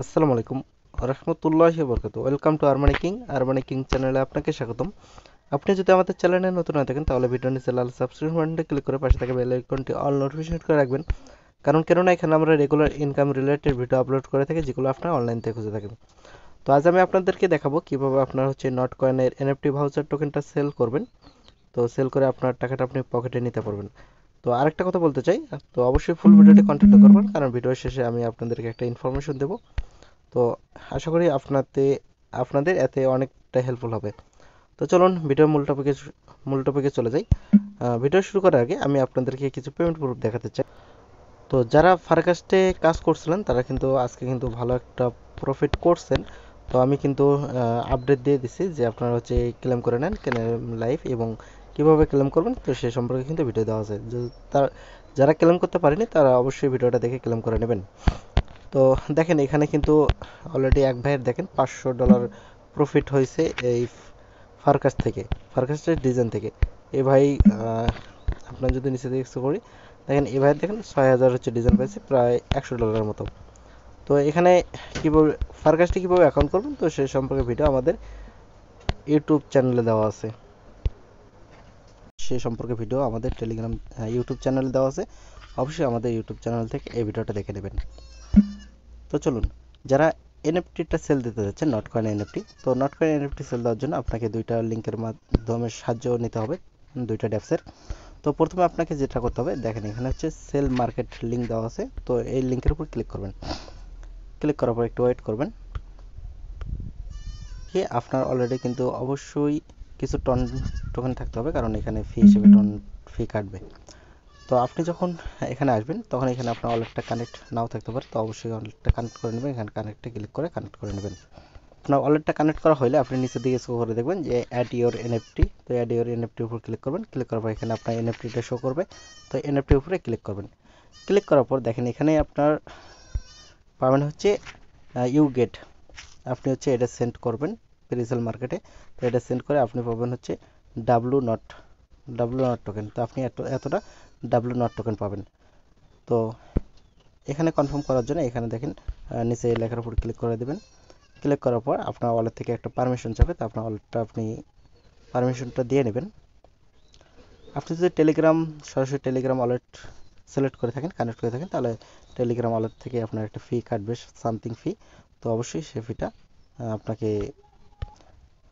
আসসালামু আলাইকুম রহমতুল্লাহি বরকাতু। ওয়েলকাম টু আরমানি কিং চ্যানেলে আপনাকে স্বাগতম। আপনি যদি আমাদের চ্যানেলে নতুন হয়ে থাকেন তাহলে ভিডিও নিচে লাল সাবস্ক্রাইব বাটনটি ক্লিক করে পাশে থাকা বেল আইকনটি অল নোটিফিকেশন করে রাখবেন। কেননা এখানে আমরা regular income related video upload করে থাকি, যেগুলো আপনারা অনলাইন থেকে খুঁজে থাকেন। তো আজ আমি আপনাদেরকে দেখাবো কিভাবে আপনার নট কয়েনের এনএফটি ভাউচার টোকেনটা সেল করবেন। তো সেল করে আপনার টাকাটা আপনি পকেটে নিতে পারবেন। তো আরেকটা কথা বলতে চাই, তো অবশ্যই ফুল ভিডিওটি কন্টিনিউ করবেন, কারণ ভিডিওর শেষে আমি আপনাদেরকে একটা ইনফরমেশন দেবো। তো আশা করি আপনাদের এতে অনেকটা হেল্পফুল হবে। তো চলুন ভিডিওর মূল টপিকে চলে যাই। ভিডিও শুরু করার আগে আমি আপনাদেরকে কিছু পেমেন্ট প্রুফ দেখাতে চাই। তো যারা ফারকাস্টে কাজ করছিলেন তারা কিন্তু আজকে কিন্তু ভালো একটা প্রফিট করছেন। তো আমি কিন্তু আপডেট দিয়ে দিছি যে আপনারা ক্লেম করে নেন লাইফ, এবং কিভাবে ক্লেম করবেন তো সে সম্পর্কে কিন্তু ভিডিও দেওয়া আছে। তার যারা ক্লেম করতে পারেনি তারা অবশ্যই ভিডিওটা দেখে ক্লেম করে নেবেন। তো দেখেন এখানে কিন্তু অলরেডি এক ভাইয়ের দেখেন $500 প্রফিট হয়েছে এই ফারকাস্টের ডিজাইন থেকে। এই ভাই আপনার যদি নিচে দিকে এক্সো করি, দেখেন এই ভাইয়ের দেখেন 6000 ডিজাইন পেয়েছে, প্রায় $100 মতো। তো এখানে কীভাবে ফারকাস্টে কীভাবে অ্যাকাউন্ট করবেন তো সে সম্পর্কে ভিডিও আমাদের ইউটিউব চ্যানেলে দেওয়া আছে। সে সম্পর্কে ভিডিও আমাদের টেলিগ্রাম ইউটিউব চ্যানেলে দেওয়া আছে। অবশ্যই আমাদের ইউটিউব চ্যানেল থেকে এই ভিডিওটা দেখে নেবেন। তো চলুন, যারা এনএফটিটা সেল দিতে যাচ্ছে নট কয়েন এনএফটি, তো নট কয়েন এনএফটি সেল দেওয়ার জন্য আপনাকে দুইটা লিঙ্কের মাধ্যমে সাহায্য নিতে হবে, দুইটা ড্যাপসের। তো প্রথমে আপনাকে যেটা করতে হবে, দেখেন এখানে সেল মার্কেট লিঙ্ক দেওয়া আছে। তো এই লিঙ্কের উপর ক্লিক করবেন। ক্লিক করার পর একটু ওয়েট করবেন। কি আপনার অলরেডি কিন্তু অবশ্যই কিছু টোকেন থাকতে হবে, কারণ এখানে ফি হিসেবে ফি কাটবে। তো আপনি যখন এখানে আসবেন তখন এখানে আপনার ওয়ালেটটা কানেক্ট নাও থাকতে পারে, তো অবশ্যই ওয়ালেটটা কানেক্ট করে নেবেন। এখানে কানেক্টে ক্লিক করে কানেক্ট করে নেবেন। আপনার ওয়ালেটটা কানেক্ট করা হলে আপনি নিচের দিকে স্ক্রল করে দেখবেন যে অ্যাড ইওর এনএফটি। তো অ্যাড ইওর এনএফটির উপর ক্লিক করবেন। ক্লিক করার পর এখানে আপনার এনএফটিটা শো করবে। তো এনএফটির উপরে ক্লিক করবেন। ক্লিক করার পর দেখেন এখানে আপনার পাবেন ইউ গেট। আপনি এটা সেন্ড করবেন প্রিসেল মার্কেটে। তো এটা সেন্ড করে আপনি পাবেন W not W not token. তো আপনি এতটা ডাব্লু নট টোকেন পাবেন। তো এখানে কনফার্ম করার জন্য এখানে দেখেন নিচে এই লেখার উপর ক্লিক করে দেবেন। ক্লিক করার পর আপনার ওয়ালেট থেকে একটা পারমিশন চাবে, তো আপনার ওয়ালেটটা আপনি পারমিশনটা দিয়ে নেবেন। আপনি যদি সরাসরি টেলিগ্রাম ওয়ালেট সিলেক্ট করে থাকেন, কানেক্ট করে থাকেন, তাহলে টেলিগ্রাম ওয়ালেট থেকে আপনার একটা ফি কাটবে, সামথিং ফি। তো অবশ্যই সে ফিটা আপনাকে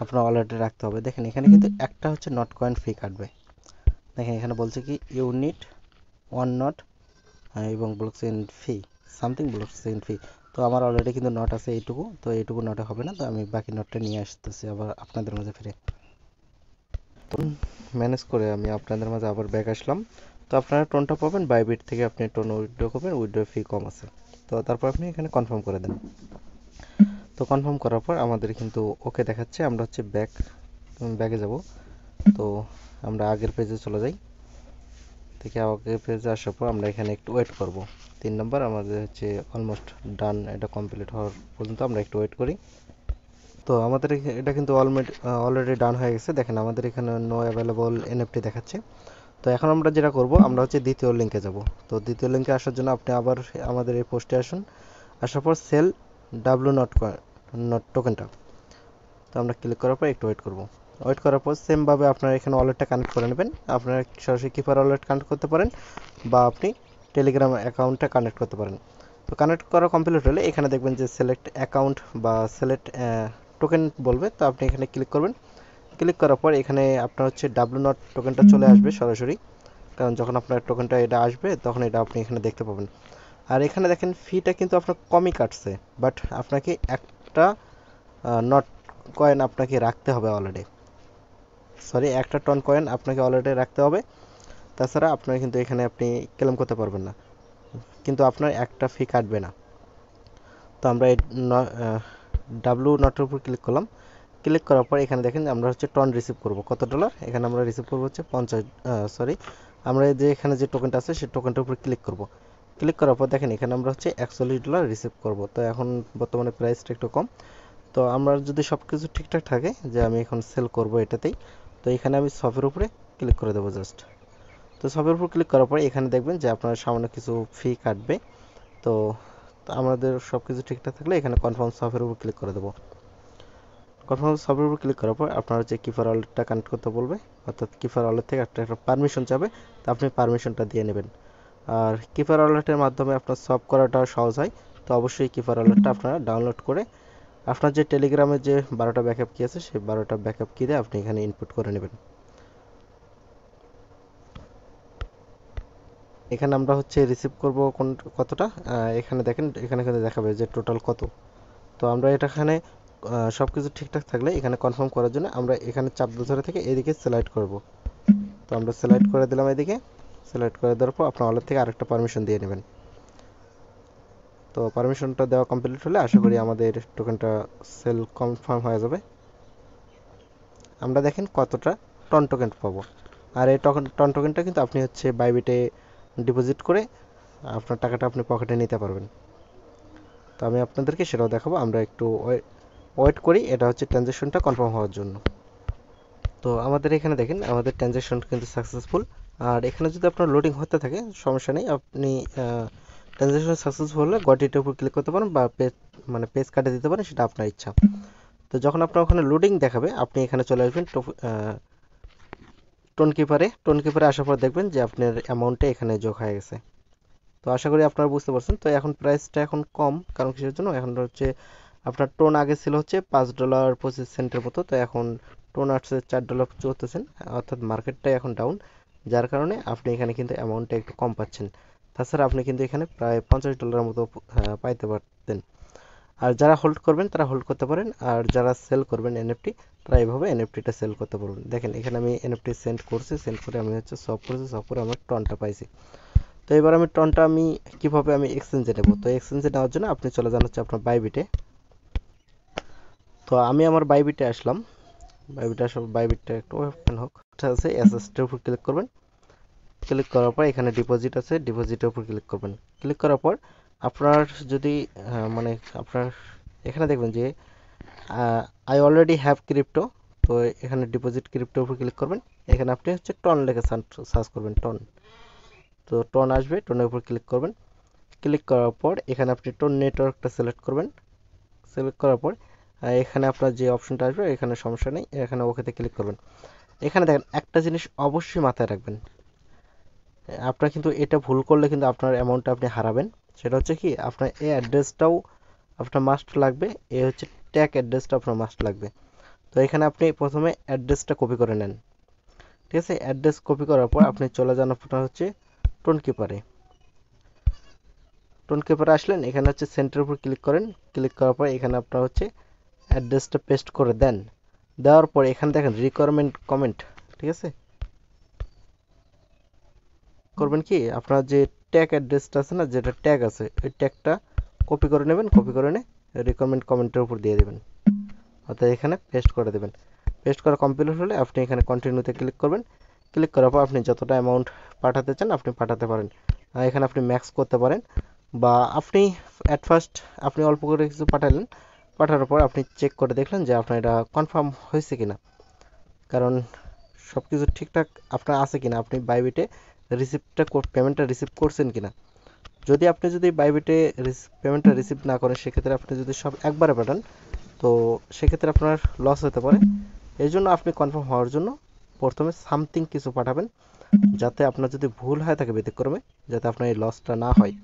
আপনার ওয়ালেটে রাখতে হবে। দেখেন এখানে কিন্তু একটা নট কয়েন ফি কাটবে। দেখেন এখানে বলছে কি ইউনিট ওয়ান নট এবং ব্লকচেইন ফি, সামথিং ব্লকচেইন ফি। তো আমার অলরেডি কিন্তু নট আছে এইটুকু, তো এইটুকু নটে হবে না। তো আমি বাকি নটটা নিয়ে আসতেছি আবার আপনাদের মাঝে ফিরে। তো ম্যানেজ করে আমি আপনাদের মাঝে আবার ব্যাক আসলাম। তো আপনারা টোনটা পাবেন বাইবিট থেকে, আপনি টোন উইথড্র করবেন, উইথড্র ফি কম আছে। তো তারপর আপনি এখানে কনফার্ম করে দেন। তো কনফার্ম করার পর আমাদের কিন্তু ওকে দেখাচ্ছে। আমরা ব্যাগে যাব। তো আমরা আগের পেজে চলে যাই। থেকে আগের পেজে আসার পর আমরা এখানে একটু ওয়েট করব। 3 নম্বর আমাদের অলমোস্ট ডান, এটা কমপ্লিট হওয়ার পর্যন্ত আমরা একটু ওয়েট করি। তো আমাদের এটা কিন্তু অলরেডি ডান হয়ে গেছে। দেখেন আমাদের এখানে নো অ্যাভেলেবল এনএফটি দেখাচ্ছে। তো এখন আমরা যেটা করব, আমরা দ্বিতীয় লিঙ্কে যাব। তো দ্বিতীয় লিঙ্কে আসার জন্য আপনি আবার আমাদের এই পোস্টে আসুন। আসার পর সেল ডাব্লু নট টোকেনটা, তো আমরা ক্লিক করার পর একটু ওয়েট করব। ওয়েট করার পর সেমভাবে আপনারা এখানে ওয়ালেটটা কানেক্ট করে নেবেন। আপনারা সরাসরি কিপার ওয়ালেট কানেক্ট করতে পারেন, বা আপনি টেলিগ্রাম অ্যাকাউন্টে কানেক্ট করতে পারেন। তো কানেক্ট করা কমপ্লিট হলে এখানে দেখবেন যে সিলেক্ট অ্যাকাউন্ট বা সিলেক্ট টোকেন বলবে। তো আপনি এখানে ক্লিক করবেন। ক্লিক করার পর এখানে আপনার ডাব্লু নট টোকেনটা চলে আসবে সরাসরি, কারণ যখন আপনার টোকেনটা এটা আসবে তখন এটা আপনি এখানে দেখতে পাবেন। আর এখানে দেখেন ফিটা কিন্তু আপনার কমই কাটছে, বাট আপনাকে একটা নট কয়েন আপনাকে রাখতে হবে অলরেডি। একটা টন কয়েন আপনাকে অলরেডি রাখতে হবে। তাছাড়া আপনার কিন্তু এখানে আপনি ক্লেম করতে পারবেন না, কিন্তু আপনার একটা ফি কাটবে না। তো আমরা এই ডাব্লু নটের উপর ক্লিক করলাম। ক্লিক করার পর এখানে দেখেন আমরা টন রিসিভ করব কত ডলার। এখানে আমরা রিসিভ করবো 50, আমরা এখানে যে টোকেনটা আছে সেই টোকেনটার উপর ক্লিক করব। ক্লিক করার পর দেখেন এখানে আমরা $41 রিসিভ করব। তো এখন বর্তমানে প্রাইসটা একটু কম। তো আমরা যদি সব কিছু ঠিকঠাক থাকে যে আমি এখন সেল করব এটাতেই, তো এখানে আমি শপের উপরে ক্লিক করে দেবো জাস্ট। তো শপের উপর ক্লিক করার পর এখানে দেখবেন যে আপনার সামান্য কিছু ফি কাটবে। তো তো আমাদের সব কিছু ঠিকঠাক থাকলে এখানে কনফার্ম সফের উপর ক্লিক করে দেবো। কনফার্ম সফের উপর ক্লিক করার পর আপনার হচ্ছে কিপার ওয়ালেটটা কানেক্ট করতে বলবে, অর্থাৎ কিপার ওয়ালেট থেকে একটা পারমিশন চাবে, তো আপনি পারমিশনটা দিয়ে নেবেন। আর কিপার ওয়ালেটের মাধ্যমে আপনার সব করাটা সহজ হয়, তো অবশ্যই কিপার ওয়ালেটটা আপনারা ডাউনলোড করে আপনার যে টেলিগ্রামের যে 12টা ব্যাকআপ কি আছে সেই 12টা ব্যাকআপ কি দিয়ে আপনি এখানে ইনপুট করে নেবেন। এখানে আমরা হচ্ছে রিসিভ করব কতটা, এখানে দেখেন, এখানে কিন্তু দেখাবে যে টোটাল কত। তো আমরা এটা এখানে সব কিছু ঠিকঠাক থাকলে এখানে কনফার্ম করার জন্য আমরা এখানে চাপ ধরে থেকে এদিকে সিলেক্ট করব। তো আমরা সিলেক্ট করে দিলাম এদিকে। সিলেক্ট করে দেওয়ার পর আপনার ওয়ালেট থেকে আরেকটা পারমিশন দিয়ে নেবেন। তো পারমিশনটা দেওয়া কমপ্লিট হলে আশা করি আমাদের টোকেনটা সেল কনফার্ম হয়ে যাবে। আমরা দেখেন কতটা টন টোকেন পাবো। আর এই টন টোকেনটা কিন্তু আপনি হচ্ছে বাইবিটে ডিপোজিট করে আপনার টাকাটা আপনি পকেটে নিতে পারবেন। তো আমি আপনাদেরকে সেটাও দেখাবো। আমরা একটু ওয়েট করি, এটা হচ্ছে ট্রানজ্যাকশনটা কনফার্ম হওয়ার জন্য। তো আমাদের এখানে দেখেন আমাদের ট্রানজ্যাকশন কিন্তু সাকসেসফুল। আর এখানে যদি আপনার লোডিং হতে থাকে সমস্যা নেই, আপনি ট্রানজ্যাকশন সাকসেসফুল হলে গটিটার উপর ক্লিক করতে পারেন বা পেজ কাটে দিতে পারেন, সেটা আপনার ইচ্ছা। তো যখন আপনার ওখানে লোডিং দেখাবে আপনি এখানে চলে আসবেন টোন কিপারে আসার পর দেখবেন যে আপনার অ্যামাউন্টটা এখানে যোগ হয়ে গেছে। তো আশা করি আপনারা বুঝতে পারছেন। তো এখন প্রাইসটা এখন কম, কারণ কিসের জন্য, এখন হচ্ছে আপনার টোন আগে ছিল হচ্ছে $5.25 মতো, তো এখন টোন আসছে $4.74, অর্থাৎ মার্কেটটাই এখন ডাউন, যার কারণে আপনি এখানে কিন্তু অ্যামাউন্টটা একটু কম পাচ্ছেন। তাছাড়া আপনি কিন্তু এখানে প্রায় $50 মতো পাইতে পারতেন। আর যারা হোল্ড করবেন তারা হোল্ড করতে পারেন, আর যারা সেল করবেন এনএফটি তারা এইভাবে এনএফটিটা সেল করতে পারবেন। দেখেন এখানে আমি এনএফটি সেন্ড করছি, সেন্ড করে আমি হচ্ছে সব করেছি, সব করে আমার টনটা পাইছি। তো এবার আমি টনটা কিভাবে আমি এক্সচেঞ্জে নেব, তো এক্সচেঞ্জে নেওয়ার জন্য আপনি চলে যান হচ্ছে আপনার বাইবিটে। তো আমি আমার বাইবিটে আসলাম। বাইবিটে আসার বাইবিটটা একটু ওপেন হোক, এটা আছে অ্যাসেসের উপর ক্লিক করবেন। ক্লিক করার পর এখানে ডিপোজিট আছে, ডিপোজিটের উপর ক্লিক করবেন। ক্লিক করার পর আপনার যদি মানে আপনার এখানে দেখবেন যে আই অলরেডি হ্যাভ ক্রিপ্টো, তো এখানে ডিপোজিট ক্রিপ্টোর উপর ক্লিক করবেন। এখানে আপনি হচ্ছে টন লিখে সার্চ করবেন, টন। তো টন আসবে, টনের উপর ক্লিক করবেন। ক্লিক করার পর এখানে আপনি টোন নেটওয়ার্কটা সিলেক্ট করবেন। সিলেক্ট করার পর এখানে আপনার যে অপশনটা আসবে এখানে সমস্যা নেই, এখানে ওকেতে ক্লিক করবেন। এখানে দেখেন একটা জিনিস অবশ্যই মাথায় রাখবেন, আপনার কিন্তু এটা ভুল করলে কিন্তু আপনার অ্যামাউন্টটা আপনি হারাবেন। সেটা হচ্ছে কি, আপনার এই অ্যাড্রেসটাও আপনার মাস্ট লাগবে, এ হচ্ছে ট্যাগ অ্যাড্রেসটা আপনার মাস্ট লাগবে। তো এখানে আপনি প্রথমে অ্যাড্রেসটা কপি করে নেন। ঠিক আছে, অ্যাড্রেস কপি করার পর আপনি চলে যান আপনার হচ্ছে টোন কিপারে। টোন কিপারে আসলেন, এখানে হচ্ছে সেন্টারের উপর ক্লিক করেন। ক্লিক করার পর এখানে আপনার হচ্ছে অ্যাড্রেসটা পেস্ট করে দেন। দেওয়ার পর এখানে দেখেন রিকোয়ারমেন্ট কমেন্ট, ঠিক আছে, করবেন কি আপনার যে ট্যাগ অ্যাড্রেসটা আছে না, যেটা ট্যাগ আছে ওই ট্যাগটা কপি করে নেবেন, কপি করে নিয়ে রিকোয়ারমেন্ট কমেন্টের উপর দিয়ে দেবেন, অর্থাৎ এখানে পেস্ট করে দেবেন। পেস্ট করা কমপ্লিট হলে আপনি এখানে কন্টিনিউতে ক্লিক করবেন। ক্লিক করার পর আপনি যতটা অ্যামাউন্ট পাঠাতে চান আপনি পাঠাতে পারেন। এখানে আপনি ম্যাক্স করতে পারেন, বা আপনি অ্যাট ফার্স্ট আপনি অল্প করে কিছু পাঠালেন, পাঠানোর পর আপনি চেক করে দেখলেন যে আপনার এটা কনফার্ম হয়েছে কিনা, কারণ সব কিছু ঠিকঠাক আপনার আছে কিনা, আপনি বাইবিটে পেমেন্টটা রিসিভ করছেন কিনা। যদি বাইবিটে পেমেন্টটা রিসিভ না করেন, সেক্ষেত্রে আপনি যদি সব একবারে পাঠান তো সেক্ষেত্রে আপনার লস হতে পারে। এই জন্য আপনি কনফার্ম হওয়ার জন্য প্রথমে সামথিং কিছু পাঠাবেন, যাতে আপনার যদি ভুল হয় থাকে ব্যতিক্রমে, যাতে আপনার এই লসটা না হয়।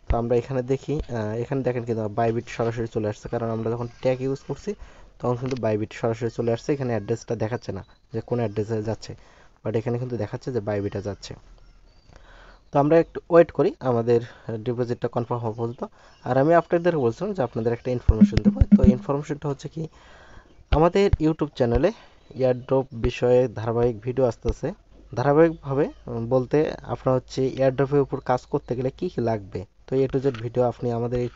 তো আমরা এখানে দেখি, এখানে দেখেন কিন্তু বাইবিট সরাসরি চলে আসছে, কারণ আমরা যখন ট্যাগ ইউজ করছি তখন কিন্তু বাইবিট সরাসরি চলে আসছে। এখানে অ্যাড্রেসটা দেখাচ্ছে না যে কোন অ্যাড্রেসে যাচ্ছে, বাট এখানে কিন্তু দেখাচ্ছে যে বাইবিটা যাচ্ছে। তো আমরা একটু ওয়েট করি আমাদের ডিপোজিটটা কনফার্ম হওয়া পর্যন্ত। আর আমি আপনাদের বলছিলাম যে আপনাদের একটা ইনফরমেশন দেবো। তো ইনফরমেশনটা হচ্ছে কি, আমাদের ইউটিউব চ্যানেলে এয়ারড্রপ বিষয়ে ধারাবাহিক ভিডিও আসতেছে। ধারাবাহিকভাবে বলতে আপনার হচ্ছে এয়ারড্রপের উপর কাজ করতে গেলে কী কী লাগবে, তো এ টু জেড ভিডিও আপনি আমাদের এই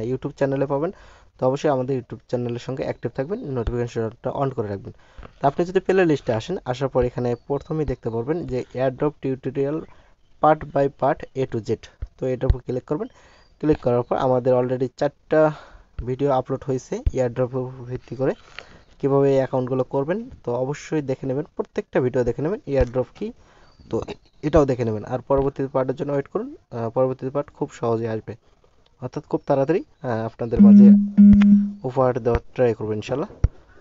ইউটিউব চ্যানেলে পাবেন। তো অবশ্যই আমাদের ইউটিউব চ্যানেলের সঙ্গে অ্যাক্টিভ থাকবেন, নোটিফিকেশনটা অন করে রাখবেন। তো আপনি যদি প্লে লিস্টে আসেন, আসার পর এখানে প্রথমেই দেখতে পারবেন যে AirDrop tutorial part by part A to Z. তো এটার উপর ক্লিক করবেন। ক্লিক করার পর আমাদের অলরেডি 4টা ভিডিও আপলোড হয়েছে এয়ারড্রপের উপর ভিত্তি করে কীভাবে এই অ্যাকাউন্টগুলো করবেন। তো অবশ্যই দেখে নেবেন, প্রত্যেকটা ভিডিও দেখে নেবেন এয়ারড্রপ কি, তো এটাও দেখে নেবেন। আর পরবর্তী পার্টের জন্য ওয়েট করুন, পরবর্তী পার্ট খুব সহজে আসবে। অর্থাৎ খুব তাড়াতাড়ি আপনাদের মাঝে উপহার দেওয়ার ট্রাই করবো ইনশাল্লাহ।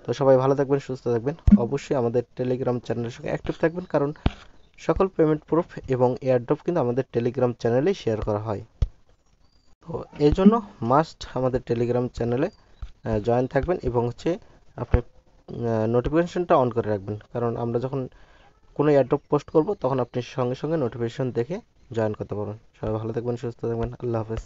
তো সবাই ভালো থাকবেন, সুস্থ থাকবেন, অবশ্যই আমাদের টেলিগ্রাম চ্যানেলের সঙ্গে অ্যাক্টিভ থাকবেন, কারণ সকল পেমেন্ট প্রুফ এবং এয়ারড্রপ কিন্তু আমাদের টেলিগ্রাম চ্যানেলেই শেয়ার করা হয়। তো এই জন্য মাস্ট আমাদের টেলিগ্রাম চ্যানেলে জয়েন থাকবেন এবং হচ্ছে আপনি নোটিফিকেশনটা অন করে রাখবেন, কারণ আমরা যখন কোনো এয়ারড্রপ পোস্ট করব তখন আপনি সঙ্গে সঙ্গে নোটিফিকেশন দেখে জয়েন করতে পারবেন। সবাই ভালো থাকবেন, সুস্থ থাকবেন, আল্লাহ হাফেজ।